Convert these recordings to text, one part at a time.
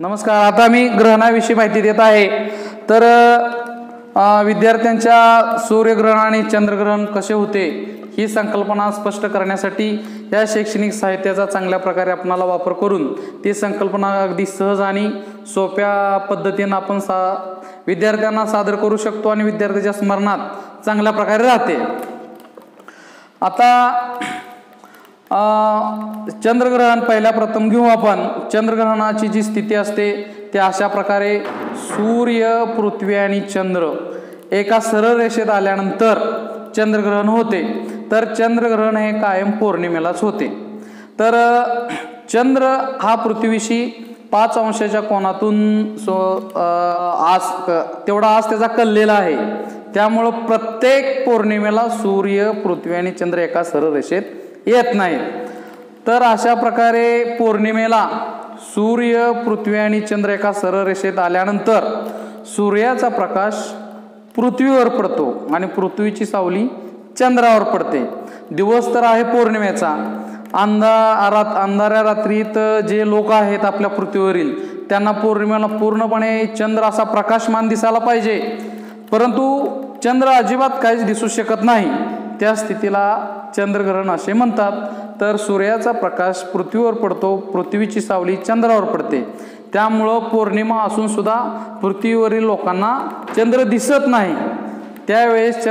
नमस्कार. आता मी ग्रहणाविषयी माहिती देत आहे. तर विद्यार्थ्यांच्या सूर्यग्रहण आणि चंद्रग्रहण कसे होते ही संकल्पना स्पष्ट करण्यासाठी या शैक्षणिक साहित्याचा चांगल्या प्रकारे आपणाला वापर करून ती संकल्पना अगदी सहज आणि सोप्या पद्धतीने आपण विद्यार्थ्यांना सादर करू शकतो आणि विद्यार्थ्यांच्या स्मरणात चांगल्या प्रकारे राहते. आता चंद्रग्रहण पहिल्या प्रथम घेऊ आपण. चंद्रग्रहणाची जी स्थिती असते ते अशा प्रकारे सूर्य, पृथ्वी आणि चंद्र एका सरळ रेषेत आल्यानंतर चंद्रग्रहण होते. तर चंद्रग्रहण हे कायम पौर्णिमेलाच होते. तर चंद्र हा पृथ्वीशी 5 अंशाच्या कोनातून तेवढा आज त्याचा कललेला आहे. त्यामुळं प्रत्येक पौर्णिमेला सूर्य, पृथ्वी आणि चंद्र एका सरळ रेषेत येत नाही. तर अशा प्रकारे पौर्णिमेला सूर्य, पृथ्वी आणि चंद्र एका सरळ रेषेत आल्यानंतर सूर्याचा प्रकाश पृथ्वीवर पडतो आणि पृथ्वीची सावली चंद्रावर पडते. दिवस तर आहे पौर्णिमेचा. अंधाऱ्या रात्रीत जे लोक आहेत आपल्या पृथ्वीवरील त्यांना पौर्णिमेला पूर्णपणे चंद्र असा प्रकाशमान दिसायला पाहिजे, परंतु चंद्र अजिबात काहीच दिसू शकत नाही. त्या स्थितीला चंद्रग्रहण असे म्हणतात. तर सूर्याचा प्रकाश पृथ्वीवर पडतो, पृथ्वीची सावली चंद्रावर पडते. त्यामुळं पौर्णिमा असून सुद्धा पृथ्वीवरील लोकांना चंद्र दिसत नाही. त्यावेळेस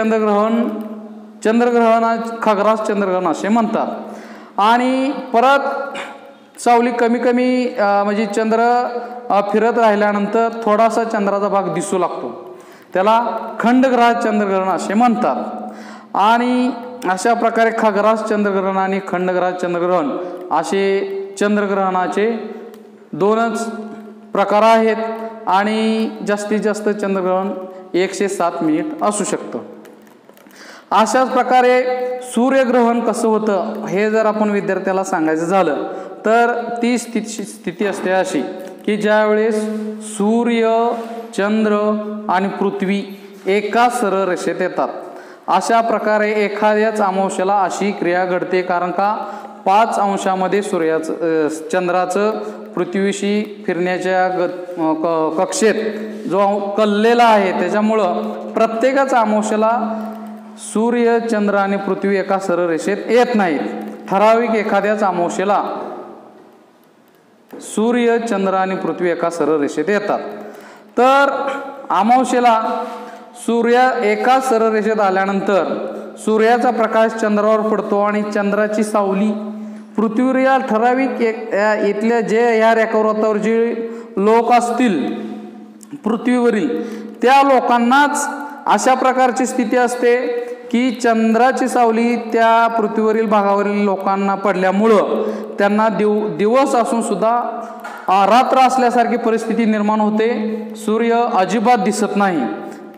चंद्रग्रहण खग्रास चंद्रग्रहण असे म्हणतात. आणि परत सावली कमी म्हणजे चंद्र फिरत राहिल्यानंतर थोडासा चंद्राचा भाग दिसू लागतो. त्याला खंडग्रास चंद्रग्रहण असे म्हणतात. आणि अशा प्रकारे खग्रास चंद्रग्रहण आणि खंडग्रास चंद्रग्रहण असे चंद्रग्रहणाचे 2च प्रकार आहेत. आणि जास्तीत जास्त चंद्रग्रहण 107 मिनिट असू शकतं. अशाच प्रकारे सूर्यग्रहण कसं होतं हे जर आपण विद्यार्थ्याला सांगायचं झालं तर ती स्थिती असते अशी की ज्यावेळेस सूर्य, चंद्र आणि पृथ्वी एका सरळ रेषेत येतात. अशा प्रकारे एखाद्याच अमावस्येला अशी क्रिया घडते, कारण का 5 अंशामध्ये चंद्राचं पृथ्वीशी फिरण्याच्या कक्षेत जो कललेला आहे त्याच्यामुळं प्रत्येकाच अमावस्येला सूर्य, चंद्र आणि पृथ्वी एका सरळ रेषेत येत नाहीत. ठराविक एखाद्याच अमावस्येला सूर्य, चंद्र आणि पृथ्वी एका सरळ रेषेत येतात. तर अमावस्येला सूर्य एका सरळ रेषेत आल्यानंतर सूर्याचा प्रकाश चंद्रावर पडतो आणि चंद्राची सावली पृथ्वीवर या ठराविक इथल्या जे या रेखावृत्तावर जे लोक असतील पृथ्वीवरील त्या लोकांनाच अशा प्रकारची स्थिती असते की चंद्राची सावली त्या पृथ्वीवरील भागावरील लोकांना पडल्यामुळं त्यांना दिवस असून सुद्धा रात्र असल्यासारखी परिस्थिती निर्माण होते. सूर्य अजिबात दिसत नाही.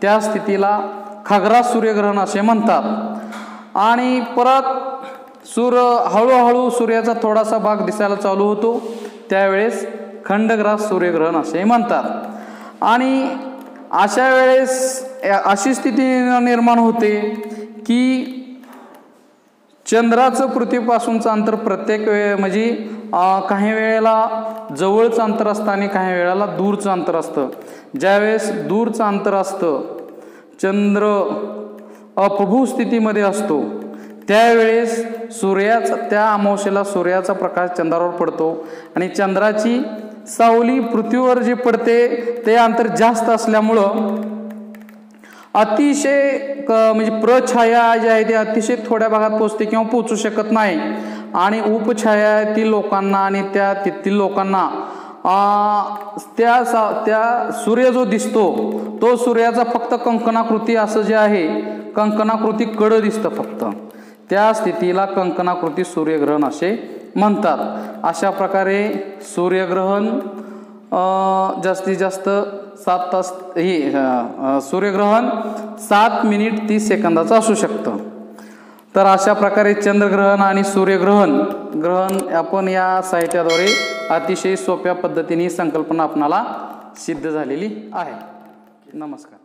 त्या स्थितीला खग्रास सूर्यग्रहण असे म्हणतात. आणि परत हळूहळू सूर्याचा थोडासा भाग दिसायला चालू होतो, त्यावेळेस खंडग्रास सूर्यग्रहण असे म्हणतात. आणि अशा वेळेस अशी स्थिती निर्माण होते की चंद्राचं पृथ्वीपासूनचं अंतर प्रत्येक म्हणजे काही वेळेला जवळचं अंतर असतं आणि काही वेळेला दूरचं अंतर असतं. ज्यावेळेस दूरचं अंतर असतं, चंद्र अपभू स्थितीमध्ये असतो, त्यावेळेस त्या अमावस्येला सूर्याचा प्रकाश चंद्रावर पडतो आणि चंद्राची सावली पृथ्वीवर जे पडते ते अंतर जास्त असल्यामुळं अतिशय म्हणजे प्रछाया जी आहे ती अतिशय थोड्या भागात पोचते किंवा पोचू शकत नाही. आणि उपछायातील लोकांना आणि तेथील लोकांना त्या सूर्य जो दिसतो तो सूर्याचा फक्त कंकणाकृती असं जे आहे कंकणाकृती कडं दिसतं फक्त. त्या स्थितीला कंकणाकृती सूर्यग्रहण असे म्हणतात. अशा प्रकारे सूर्यग्रहण जास्तीत जास्त 7 तास सूर्यग्रहण 7 मिनिट 30 सेकंदाचं असू शकतं. तर अशा प्रकारे चंद्रग्रहण आणि सूर्यग्रहण आपण या साहित्याद्वारे अतिशय सोप्या पद्धतीने संकल्पना आपणाला सिद्ध झालेली आहे. नमस्कार.